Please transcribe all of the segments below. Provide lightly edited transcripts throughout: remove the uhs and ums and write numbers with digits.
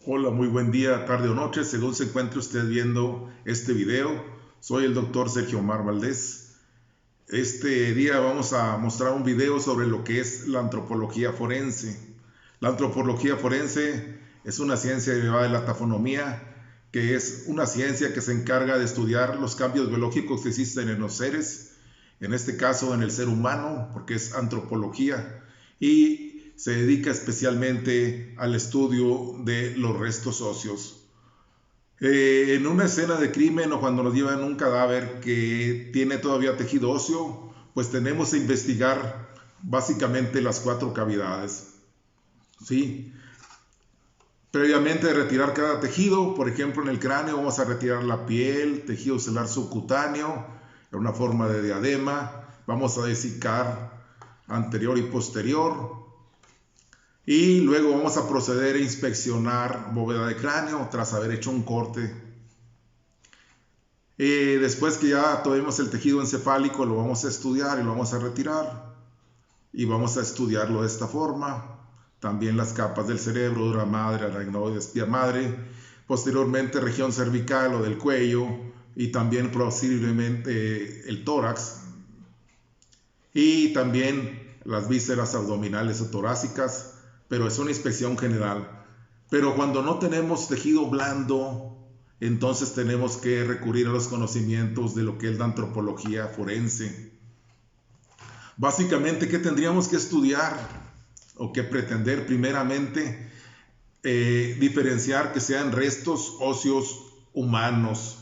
Hola, muy buen día, tarde o noche, según se encuentre usted viendo este video. Soy el doctor Sergio Omar Valdés. Este día vamos a mostrar un video sobre lo que es la antropología forense. La antropología forense es una ciencia derivada de la tafonomía, que es una ciencia que se encarga de estudiar los cambios biológicos que existen en los seres, en este caso en el ser humano, porque es antropología, y se dedica especialmente al estudio de los restos óseos. En una escena de crimen o cuando nos llevan un cadáver que tiene todavía tejido óseo, pues tenemos que investigar básicamente las 4 cavidades. ¿Sí? Previamente de retirar cada tejido, por ejemplo en el cráneo vamos a retirar la piel, tejido celular subcutáneo, en una forma de diadema, vamos a desicar anterior y posterior, y luego vamos a proceder a inspeccionar bóveda de cráneo tras haber hecho un corte. Después que ya tuvimos el tejido encefálico, lo vamos a estudiar y lo vamos a retirar. Y vamos a estudiarlo de esta forma. También las capas del cerebro, dura madre, aracnoide, espía madre. Posteriormente región cervical o del cuello. Y también posiblemente el tórax. Y también las vísceras abdominales o torácicas. Pero es una inspección general. Pero cuando no tenemos tejido blando, entonces tenemos que recurrir a los conocimientos de lo que es la antropología forense. Básicamente, ¿qué tendríamos que estudiar o que pretender? Primeramente, diferenciar que sean restos óseos humanos,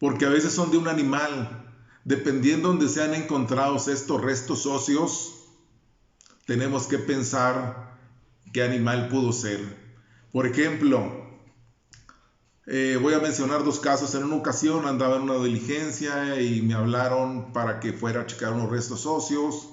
porque a veces son de un animal. Dependiendo de donde sean encontrados estos restos óseos, tenemos que pensar qué animal pudo ser. Por ejemplo, voy a mencionar 2 casos. En una ocasión andaba en una diligencia y me hablaron para que fuera a checar unos restos óseos.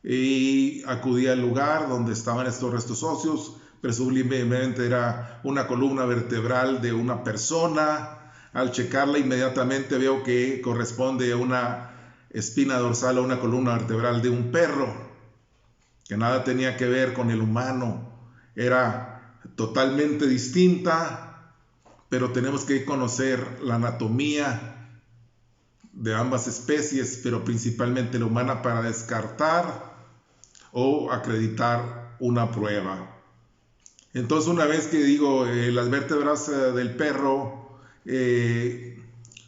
Y acudí al lugar donde estaban estos restos óseos. Presumiblemente era una columna vertebral de una persona. Al checarla inmediatamente veo que corresponde a una espina dorsal o una columna vertebral de un perro, que nada tenía que ver con el humano. Era totalmente distinta, pero tenemos que conocer la anatomía de ambas especies, pero principalmente la humana, para descartar o acreditar una prueba. Entonces, una vez que digo las vértebras del perro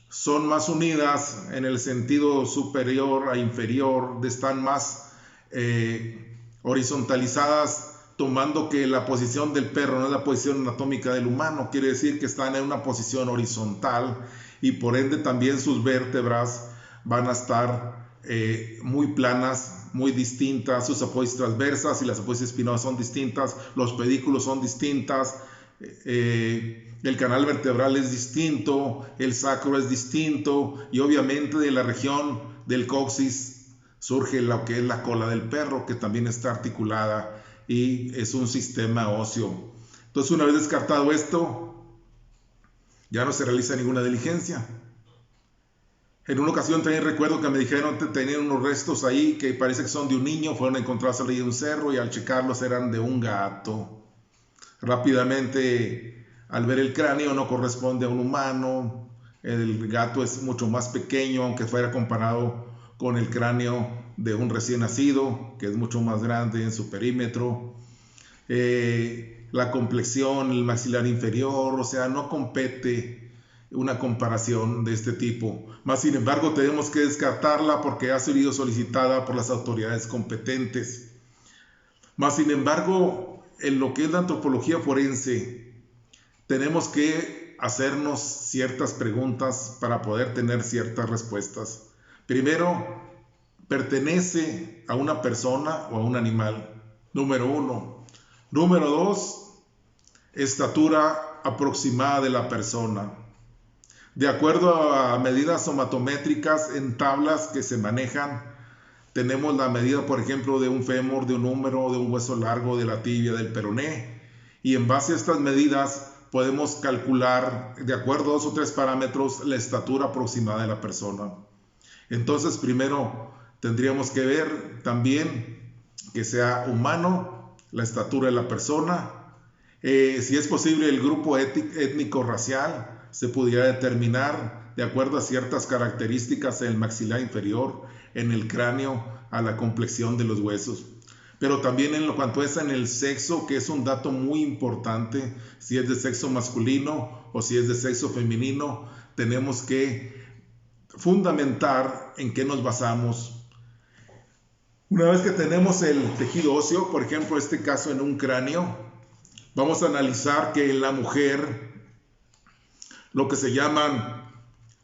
son más unidas en el sentido superior a inferior, están más horizontalizadas, tomando que la posición del perro no es la posición anatómica del humano, quiere decir que están en una posición horizontal y por ende también sus vértebras van a estar muy planas, muy distintas, sus apófisis transversas y las apófisis espinosas son distintas, los pedículos son distintas, el canal vertebral es distinto, el sacro es distinto y obviamente de la región del coxis surge lo que es la cola del perro, que también está articulada y es un sistema óseo. Entonces, una vez descartado esto, ya no se realiza ninguna diligencia. En una ocasión también recuerdo que me dijeron que tenían unos restos ahí que parece que son de un niño, fueron encontrados arriba de un cerro y al checarlos eran de un gato. Rápidamente, al ver el cráneo, no corresponde a un humano. El gato es mucho más pequeño, aunque fuera comparado con el cráneo de un recién nacido, que es mucho más grande en su perímetro. La complexión, el maxilar inferior, o sea, no compete una comparación de este tipo. Más sin embargo, tenemos que descartarla porque ha sido solicitada por las autoridades competentes. Más sin embargo, en lo que es la antropología forense, tenemos que hacernos ciertas preguntas para poder tener ciertas respuestas. Primero, ¿pertenece a una persona o a un animal? Número 1. Número 2, estatura aproximada de la persona. De acuerdo a medidas somatométricas en tablas que se manejan, tenemos la medida, por ejemplo, de un fémur, de un húmero, de un hueso largo, de la tibia, del peroné. Y en base a estas medidas podemos calcular, de acuerdo a 2 o 3 parámetros, la estatura aproximada de la persona. Entonces, primero tendríamos que ver también que sea humano, la estatura de la persona, Si es posible, el grupo étnico-racial se pudiera determinar de acuerdo a ciertas características en el maxilar inferior, en el cráneo, a la complexión de los huesos. Pero también en lo cuanto es en el sexo, que es un dato muy importante, si es de sexo masculino o si es de sexo femenino, tenemos que fundamentar en qué nos basamos. Una vez que tenemos el tejido óseo, por ejemplo, este caso en un cráneo, vamos a analizar que en la mujer, lo que se llaman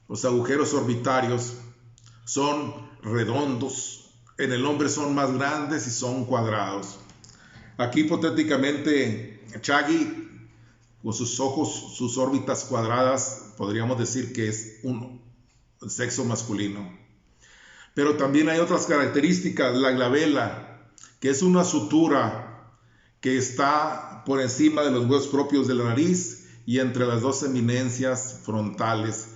los agujeros orbitarios son redondos, en el hombre son más grandes y son cuadrados. Aquí hipotéticamente Chaggy, con sus ojos, sus órbitas cuadradas, podríamos decir que es un sexo masculino. Pero también hay otras características, la glabela, que es una sutura que está por encima de los huesos propios de la nariz y entre las dos eminencias frontales.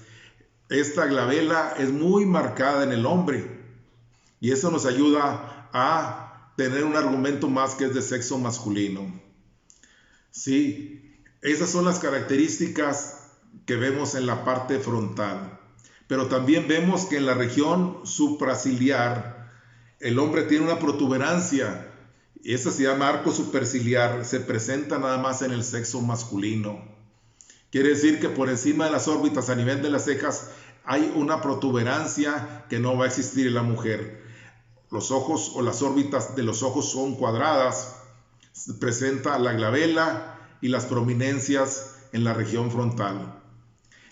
Esta glabela es muy marcada en el hombre y eso nos ayuda a tener un argumento más que es de sexo masculino. Sí, esas son las características que vemos en la parte frontal. Pero también vemos que en la región supraciliar el hombre tiene una protuberancia. Y esa se llama arco superciliar. Se presenta nada más en el sexo masculino. Quiere decir que por encima de las órbitas, a nivel de las cejas, hay una protuberancia que no va a existir en la mujer. Los ojos o las órbitas de los ojos son cuadradas. Se presenta la glabela y las prominencias en la región frontal.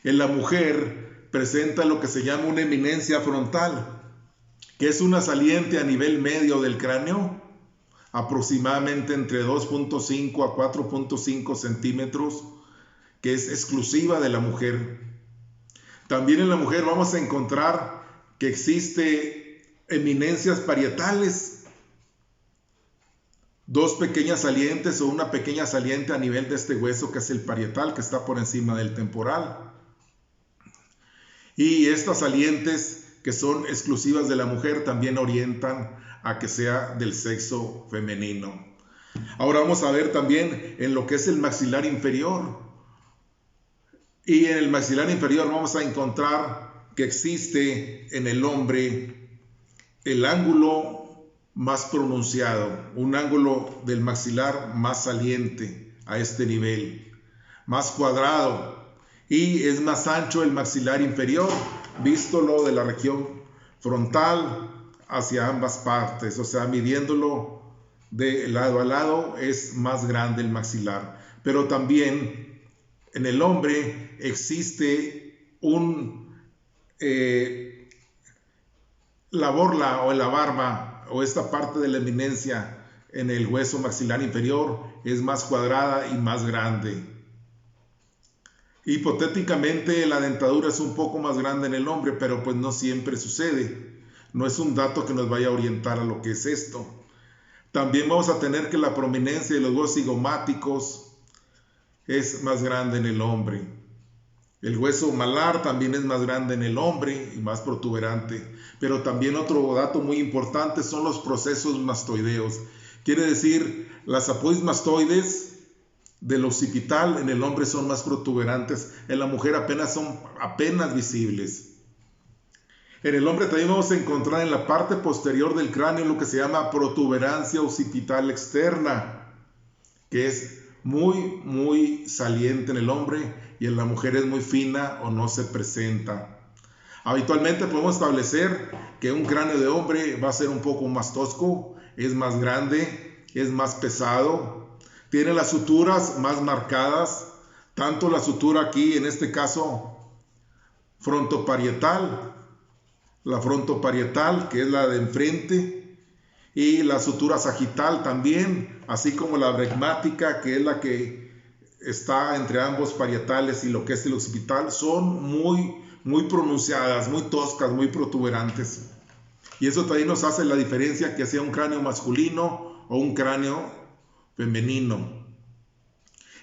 En la mujer presenta lo que se llama una eminencia frontal, que es una saliente a nivel medio del cráneo, aproximadamente entre 2.5 a 4.5 centímetros, que es exclusiva de la mujer. También en la mujer vamos a encontrar que existe eminencias parietales, dos pequeñas salientes o una pequeña saliente a nivel de este hueso que es el parietal, que está por encima del temporal. Y estas salientes que son exclusivas de la mujer también orientan a que sea del sexo femenino. Ahora vamos a ver también en lo que es el maxilar inferior. Y en el maxilar inferior vamos a encontrar que existe en el hombre el ángulo más pronunciado, un ángulo del maxilar más saliente a este nivel, más cuadrado. Y es más ancho el maxilar inferior, vístolo de la región frontal hacia ambas partes, o sea, midiéndolo de lado a lado es más grande el maxilar. Pero también en el hombre existe la borla o la barba o esta parte de la eminencia en el hueso maxilar inferior es más cuadrada y más grande. Hipotéticamente la dentadura es un poco más grande en el hombre, pero pues no siempre sucede. No es un dato que nos vaya a orientar a lo que es esto. También vamos a tener que la prominencia de los huesos cigomáticos es más grande en el hombre. El hueso malar también es más grande en el hombre y más protuberante. Pero también otro dato muy importante son los procesos mastoideos. Quiere decir, las apoismastoides del occipital en el hombre son más protuberantes, en la mujer son apenas visibles. En el hombre también vamos a encontrar en la parte posterior del cráneo lo que se llama protuberancia occipital externa, que es muy saliente en el hombre y en la mujer es muy fina o no se presenta. Habitualmente podemos establecer que un cráneo de hombre va a ser un poco más tosco, es más grande, es más pesado, tiene las suturas más marcadas, tanto la sutura aquí, en este caso, frontoparietal, la frontoparietal, que es la de enfrente, y la sutura sagital también, así como la bregmática, que es la que está entre ambos parietales y lo que es el occipital, son muy pronunciadas, muy toscas, muy protuberantes. Y eso también nos hace la diferencia que sea un cráneo masculino o un cráneo femenino.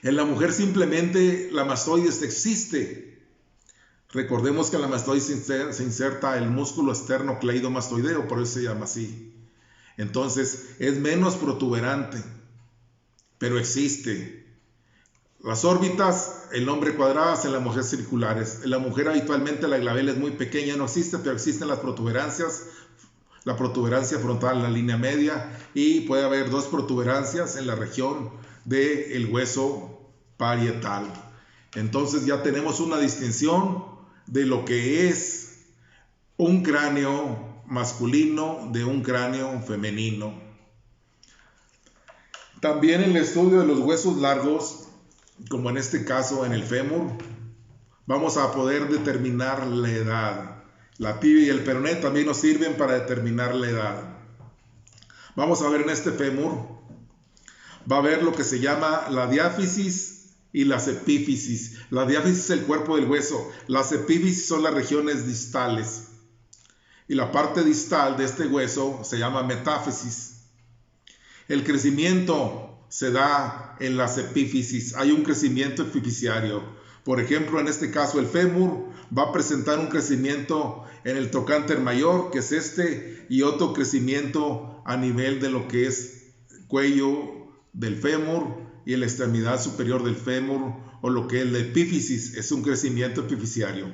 En la mujer simplemente la mastoides existe. Recordemos que en la mastoides se inserta el músculo externo cleidomastoideo, por eso se llama así. Entonces es menos protuberante, pero existe. Las órbitas, el hombre cuadradas, en la mujer circulares. En la mujer habitualmente la glabela es muy pequeña, no existe, pero existen las protuberancias. La protuberancia frontal en la línea media y puede haber 2 protuberancias en la región del hueso parietal. Entonces ya tenemos una distinción de lo que es un cráneo masculino de un cráneo femenino. También el estudio de los huesos largos, como en este caso en el fémur, vamos a poder determinar la edad. La tibia y el peroné también nos sirven para determinar la edad. Vamos a ver en este fémur, va a haber lo que se llama la diáfisis y las epífisis. La diáfisis es el cuerpo del hueso, las epífisis son las regiones distales. Y la parte distal de este hueso se llama metáfisis. El crecimiento se da en las epífisis, hay un crecimiento epificiario. Por ejemplo, en este caso el fémur va a presentar un crecimiento en el trocánter mayor, que es este, y otro crecimiento a nivel de lo que es cuello del fémur y la extremidad superior del fémur, o lo que es la epífisis, es un crecimiento epificiario.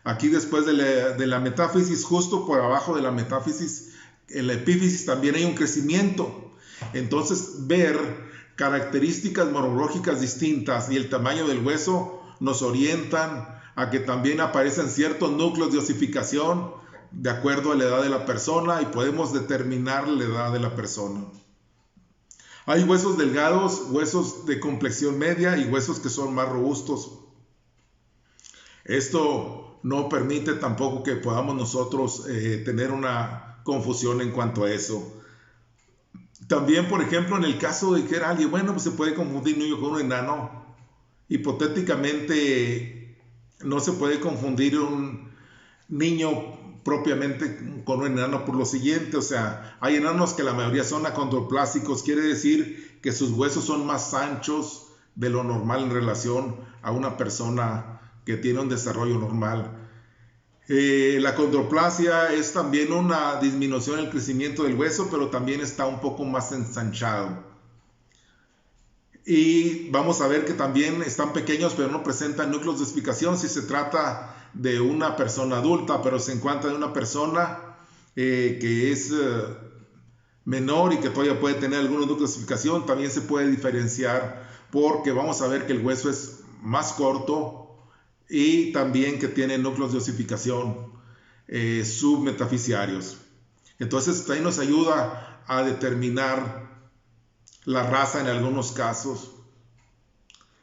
Aquí después de la metáfisis, justo por abajo de la metáfisis, en la epífisis también hay un crecimiento. Entonces, ver características morfológicas distintas y el tamaño del hueso nos orientan a que también aparecen ciertos núcleos de osificación de acuerdo a la edad de la persona y podemos determinar la edad de la persona. Hay huesos delgados, huesos de complexión media y huesos que son más robustos. Esto no permite tampoco que podamos nosotros tener una confusión en cuanto a eso. También, por ejemplo, en el caso de que era alguien, bueno, pues se puede confundir un niño con un enano. Hipotéticamente, no se puede confundir un niño propiamente con un enano por lo siguiente. O sea, hay enanos que la mayoría son acondroplásicos, quiere decir que sus huesos son más anchos de lo normal en relación a una persona que tiene un desarrollo normal. La acondroplasia es también una disminución en el crecimiento del hueso, pero también está un poco más ensanchado. Y vamos a ver que también están pequeños, pero no presentan núcleos de osificación si se trata de una persona adulta, pero se encuentra de una persona que es menor y que todavía puede tener algunos núcleos de osificación, también se puede diferenciar porque vamos a ver que el hueso es más corto y también que tiene núcleos de osificación submetafisiarios. Entonces también nos ayuda a determinar la raza en algunos casos.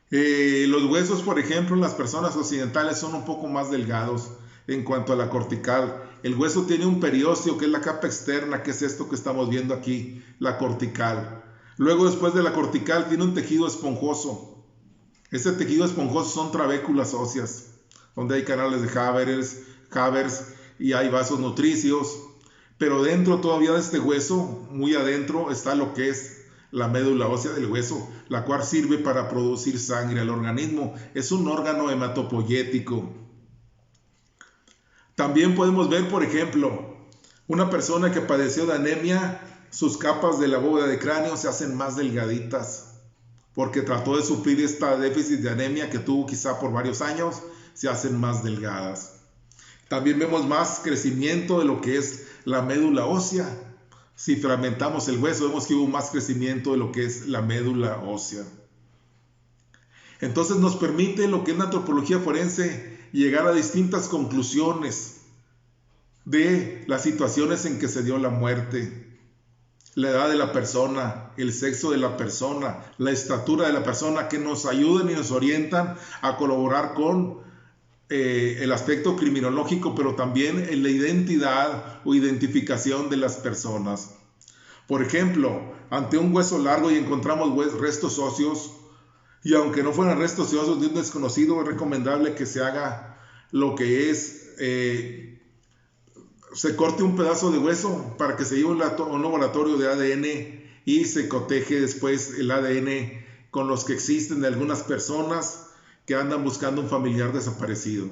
Los huesos, por ejemplo, en las personas occidentales son un poco más delgados en cuanto a la cortical. El hueso tiene un periósteo, que es la capa externa, que es esto que estamos viendo aquí, la cortical. Luego, después de la cortical, tiene un tejido esponjoso. Este tejido esponjoso son trabéculas óseas, donde hay canales de Havers y hay vasos nutricios. Pero dentro todavía de este hueso, muy adentro, está lo que es la médula ósea del hueso, la cual sirve para producir sangre al organismo. Es un órgano hematopoyético. También podemos ver, por ejemplo, una persona que padeció de anemia, sus capas de la bóveda de cráneo se hacen más delgaditas, porque trató de suplir esta déficit de anemia que tuvo quizá por varios años, se hacen más delgadas. También vemos más crecimiento de lo que es la médula ósea. Si fragmentamos el hueso, vemos que hubo más crecimiento de lo que es la médula ósea. Entonces nos permite lo que es la antropología forense llegar a distintas conclusiones de las situaciones en que se dio la muerte. La edad de la persona, el sexo de la persona, la estatura de la persona, que nos ayudan y nos orientan a colaborar con el aspecto criminológico, pero también en la identidad o identificación de las personas. Por ejemplo, ante un hueso largo y encontramos restos óseos, y aunque no fueran restos óseos de un desconocido, es recomendable que se haga lo que es se corte un pedazo de hueso para que se lleve a un laboratorio de ADN y se coteje después el ADN con los que existen de algunas personas que andan buscando un familiar desaparecido.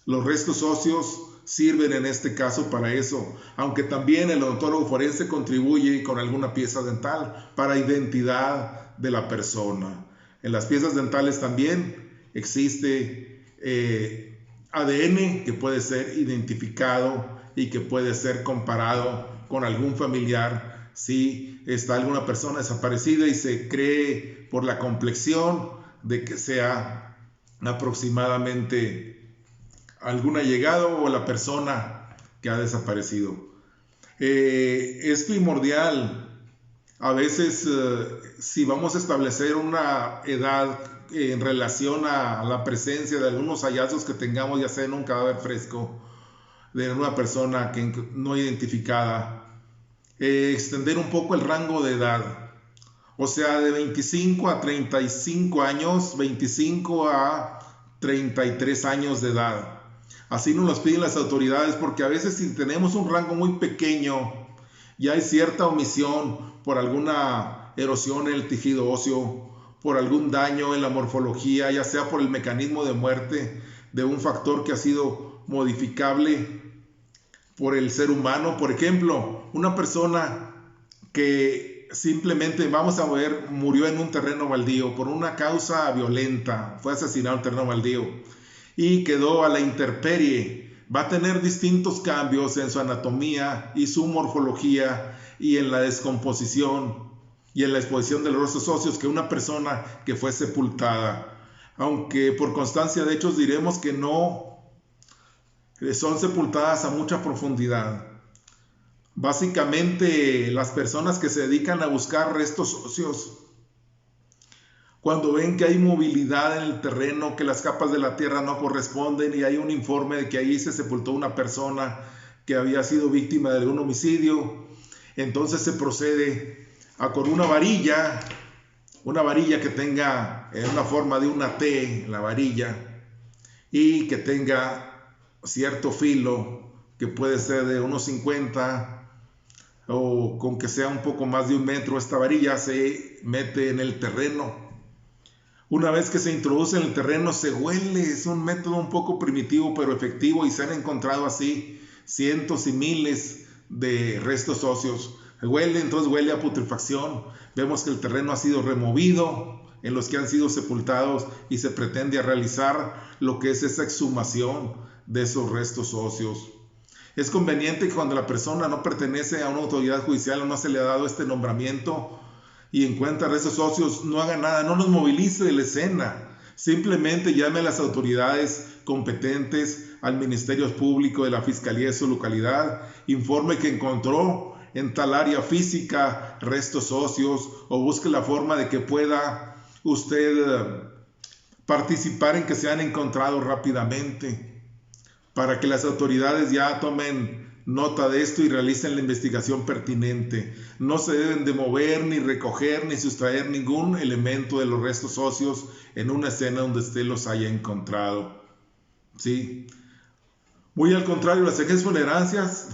Los restos óseos sirven en este caso para eso, aunque también el odontólogo forense contribuye con alguna pieza dental para identidad de la persona. En las piezas dentales también existe ADN que puede ser identificado y que puede ser comparado con algún familiar si está alguna persona desaparecida y se cree por la complexión de que sea aproximadamente algún allegado o la persona que ha desaparecido. Es primordial a veces si vamos a establecer una edad en relación a la presencia de algunos hallazgos que tengamos, ya sea en un cadáver fresco de una persona que no identificada, extender un poco el rango de edad, o sea, de 25 a 35 años, 25 a 33 años de edad. Así nos los piden las autoridades, porque a veces si tenemos un rango muy pequeño y hay cierta omisión por alguna erosión en el tejido óseo, por algún daño en la morfología, ya sea por el mecanismo de muerte de un factor que ha sido modificable por el ser humano. Por ejemplo, una persona que simplemente, vamos a ver, murió en un terreno baldío por una causa violenta, fue asesinado en un terreno baldío y quedó a la intemperie, va a tener distintos cambios en su anatomía y su morfología y en la descomposición y en la exposición de los restos óseos que una persona que fue sepultada. Aunque por constancia de hechos diremos que no son sepultadas a mucha profundidad. Básicamente las personas que se dedican a buscar restos óseos, cuando ven que hay movilidad en el terreno, que las capas de la tierra no corresponden y hay un informe de que ahí se sepultó una persona que había sido víctima de algún homicidio, entonces se procede a con una varilla que tenga una forma de una T, la varilla, y que tenga cierto filo que puede ser de unos 50 o con que sea un poco más de 1 metro. Esta varilla se mete en el terreno. Una vez que se introduce en el terreno se huele, es un método un poco primitivo pero efectivo y se han encontrado así cientos y miles de restos óseos. Huele, entonces huele a putrefacción. Vemos que el terreno ha sido removido en los que han sido sepultados y se pretende realizar lo que es esa exhumación de esos restos óseos. Es conveniente que cuando la persona no pertenece a una autoridad judicial o no se le ha dado este nombramiento y encuentra restos óseos, no haga nada, no nos movilice de la escena. Simplemente llame a las autoridades competentes, al Ministerio Público de la Fiscalía de su localidad, informe que encontró en tal área física restos óseos o busque la forma de que pueda usted participar en que sean encontrados rápidamente, para que las autoridades ya tomen nota de esto y realicen la investigación pertinente. No se deben de mover, ni recoger, ni sustraer ningún elemento de los restos óseos en una escena donde usted los haya encontrado. ¿Sí? Muy al contrario, las agencias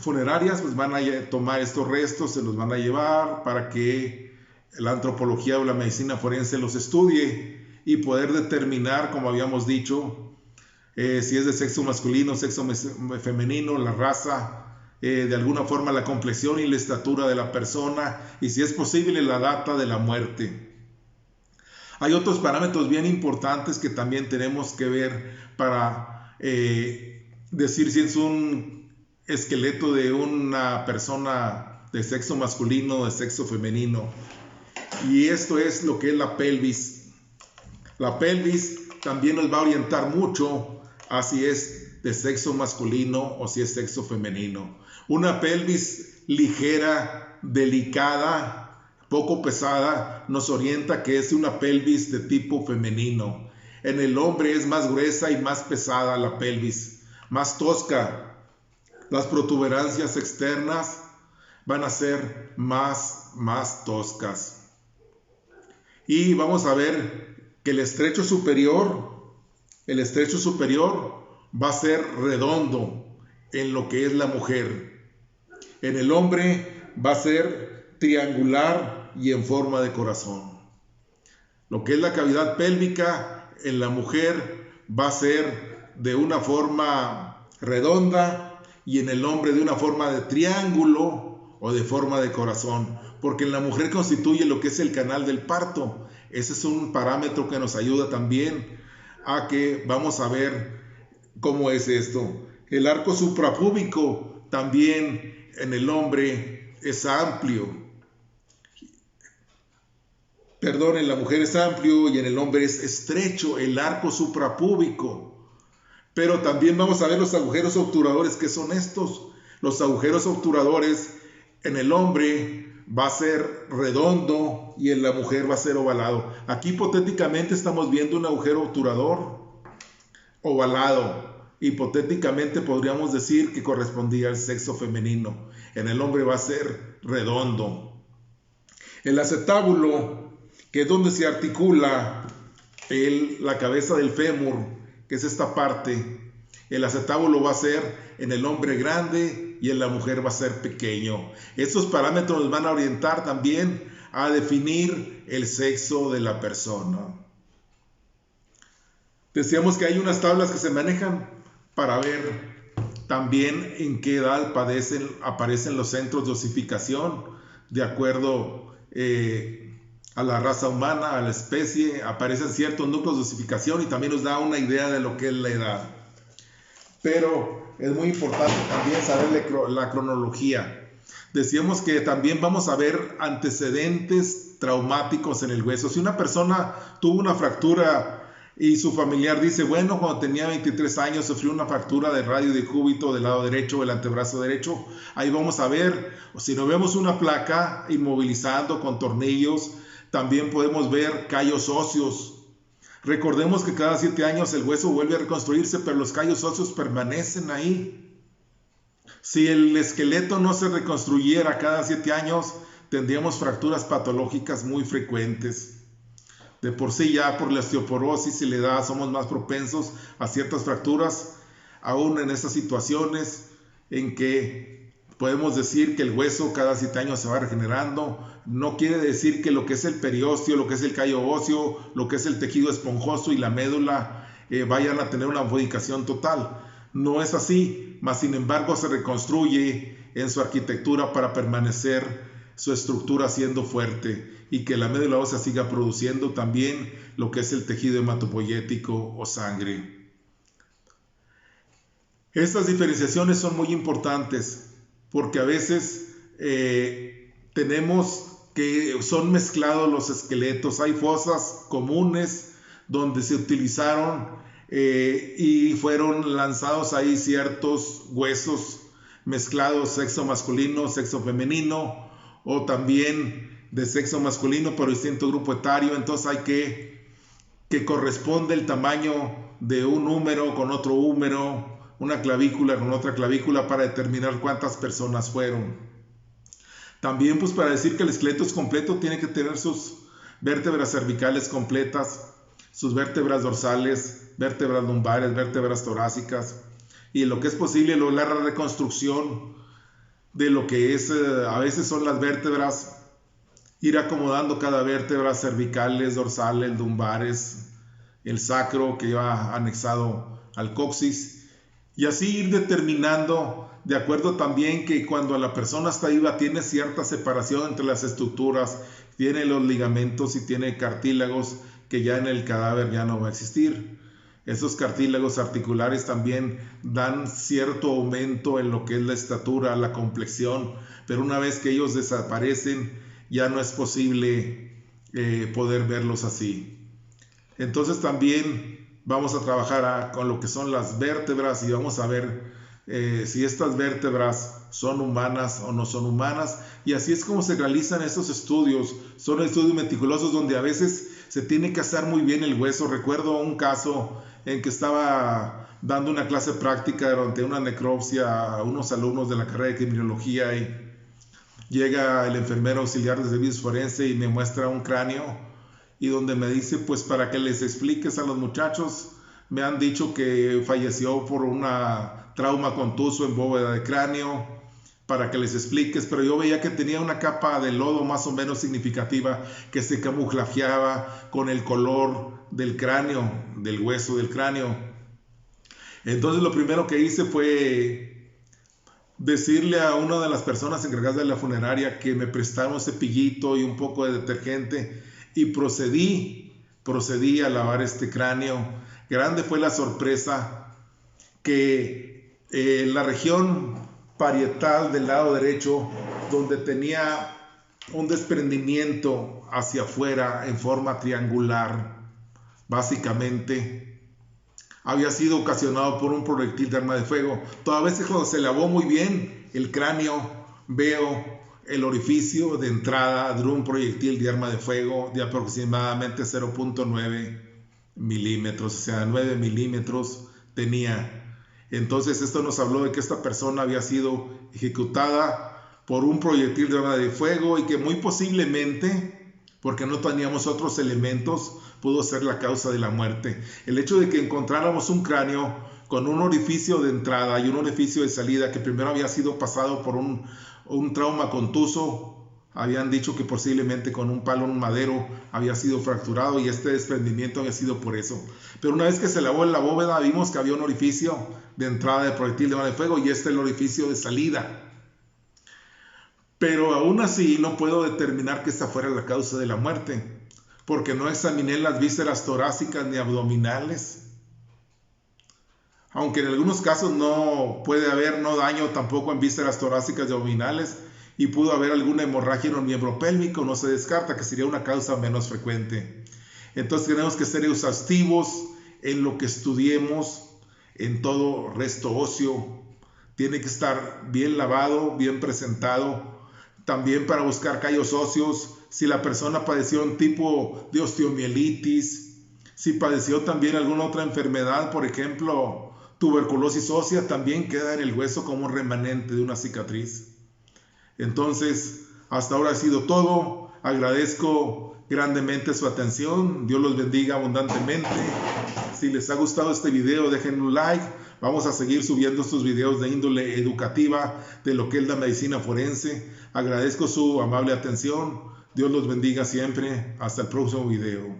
funerarias pues van a tomar estos restos, se los van a llevar para que la antropología o la medicina forense los estudie y poder determinar, como habíamos dicho, si es de sexo masculino, sexo femenino, la raza, de alguna forma la complexión y la estatura de la persona y si es posible la data de la muerte. Hay otros parámetros bien importantes que también tenemos que ver para decir si es un esqueleto de una persona de sexo masculino o de sexo femenino. Y esto es lo que es la pelvis. La pelvis también nos va a orientar mucho a si es de sexo masculino o si es sexo femenino. Una pelvis ligera, delicada, poco pesada, nos orienta que es una pelvis de tipo femenino. En el hombre es más gruesa y más pesada la pelvis, más tosca. Las protuberancias externas van a ser más toscas. Y vamos a ver que el estrecho superior va a ser redondo en lo que es la mujer. En el hombre va a ser triangular y en forma de corazón. Lo que es la cavidad pélvica en la mujer va a ser de una forma redonda y en el hombre de una forma de triángulo o de forma de corazón, porque en la mujer constituye lo que es el canal del parto. Ese es un parámetro que nos ayuda también a que vamos a ver cómo es esto. El arco suprapúbico también en el hombre es amplio. Perdón, en la mujer es amplio y en el hombre es estrecho, el arco suprapúbico. Pero también vamos a ver los agujeros obturadores. ¿Qué son estos? Los agujeros obturadores en el hombre va a ser redondo y en la mujer va a ser ovalado. Aquí hipotéticamente estamos viendo un agujero obturador ovalado. Hipotéticamente podríamos decir que correspondía al sexo femenino. En el hombre va a ser redondo. El acetábulo, que es donde se articula la cabeza del fémur, que es esta parte, el acetábulo va a ser en el hombre grande y en la mujer va a ser pequeño. Estos parámetros nos van a orientar también a definir el sexo de la persona. Decíamos que hay unas tablas que se manejan para ver también en qué edad aparecen los centros de osificación, de acuerdo a la raza humana, a la especie, aparecen ciertos núcleos de osificación y también nos da una idea de lo que es la edad. Pero es muy importante también saber la cronología. Decíamos que también vamos a ver antecedentes traumáticos en el hueso. Si una persona tuvo una fractura y su familiar dice, bueno, cuando tenía 23 años sufrió una fractura de radio de cúbito del lado derecho, del antebrazo derecho, ahí vamos a ver, o si no vemos una placa inmovilizando con tornillos, también podemos ver callos óseos. Recordemos que cada 7 años el hueso vuelve a reconstruirse, pero los callos óseos permanecen ahí. Si el esqueleto no se reconstruyera cada 7 años, tendríamos fracturas patológicas muy frecuentes. De por sí ya por la osteoporosis y la edad somos más propensos a ciertas fracturas, aún en estas situaciones en que podemos decir que el hueso cada 7 años se va regenerando. No quiere decir que lo que es el periósteo, lo que es el callo óseo, lo que es el tejido esponjoso y la médula vayan a tener una modificación total. No es así, mas sin embargo se reconstruye en su arquitectura para permanecer su estructura siendo fuerte y que la médula ósea siga produciendo también lo que es el tejido hematopoyético o sangre. Estas diferenciaciones son muy importantes porque a veces tenemos que son mezclados los esqueletos. Hay fosas comunes donde se utilizaron y fueron lanzados ahí ciertos huesos mezclados, sexo masculino, sexo femenino, o también de sexo masculino pero distinto grupo etario. Entonces hay que corresponde el tamaño de un húmero con otro húmero, una clavícula con otra clavícula para determinar cuántas personas fueron. También pues para decir que el esqueleto es completo tiene que tener sus vértebras cervicales completas, sus vértebras dorsales, vértebras lumbares, vértebras torácicas y lo que es posible lograr la reconstrucción de lo que es, a veces son las vértebras, ir acomodando cada vértebra, cervicales, dorsales, lumbares, el sacro que va anexado al coxis, y así ir determinando, de acuerdo también que cuando la persona está viva tiene cierta separación entre las estructuras, tiene los ligamentos y tiene cartílagos que ya en el cadáver ya no va a existir. Esos cartílagos articulares también dan cierto aumento en lo que es la estatura, la complexión, pero una vez que ellos desaparecen, ya no es posible poder verlos así. Entonces también vamos a trabajar con lo que son las vértebras y vamos a ver si estas vértebras son humanas o no son humanas. Y así es como se realizan estos estudios. Son estudios meticulosos donde a veces se tiene que hacer muy bien el hueso. Recuerdo un caso en que estaba dando una clase práctica durante una necropsia a unos alumnos de la carrera de criminología y llega el enfermero auxiliar de servicios forenses y me muestra un cráneo y donde me dice, pues para que les expliques a los muchachos, me han dicho que falleció por una trauma contuso en bóveda de cráneo, para que les expliques, pero yo veía que tenía una capa de lodo más o menos significativa que se camuflajeaba con el color del cráneo, del hueso del cráneo. Entonces lo primero que hice fue decirle a una de las personas encargadas de la funeraria que me prestara un cepillito y un poco de detergente y procedí a lavar este cráneo. Grande fue la sorpresa que la región parietal del lado derecho, donde tenía un desprendimiento hacia afuera en forma triangular, básicamente había sido ocasionado por un proyectil de arma de fuego. Toda vez que cuando se lavó muy bien el cráneo, veo el orificio de entrada de un proyectil de arma de fuego de aproximadamente 0.9 milímetros, o sea, 9 milímetros tenía. Entonces esto nos habló de que esta persona había sido ejecutada por un proyectil de arma de fuego y que muy posiblemente, porque no teníamos otros elementos, pudo ser la causa de la muerte. El hecho de que encontráramos un cráneo con un orificio de entrada y un orificio de salida que primero había sido pasado por un trauma contuso, habían dicho que posiblemente con un palo, un madero, había sido fracturado y este desprendimiento había sido por eso. Pero una vez que se lavó en la bóveda, vimos que había un orificio de entrada de proyectil de arma de fuego y este el orificio de salida. Pero aún así no puedo determinar que esta fuera la causa de la muerte, porque no examiné las vísceras torácicas ni abdominales. Aunque en algunos casos no puede haber daño tampoco en vísceras torácicas y abdominales, y pudo haber alguna hemorragia en un miembro pélvico, no se descarta que sería una causa menos frecuente. Entonces tenemos que ser exhaustivos en lo que estudiemos, en todo resto óseo. Tiene que estar bien lavado, bien presentado. También para buscar callos óseos, si la persona padeció un tipo de osteomielitis, si padeció también alguna otra enfermedad, por ejemplo, tuberculosis ósea, también queda en el hueso como un remanente de una cicatriz. Entonces, hasta ahora ha sido todo. Agradezco grandemente su atención. Dios los bendiga abundantemente. Si les ha gustado este video, dejen un like. Vamos a seguir subiendo estos videos de índole educativa de lo que es la medicina forense. Agradezco su amable atención. Dios los bendiga siempre. Hasta el próximo video.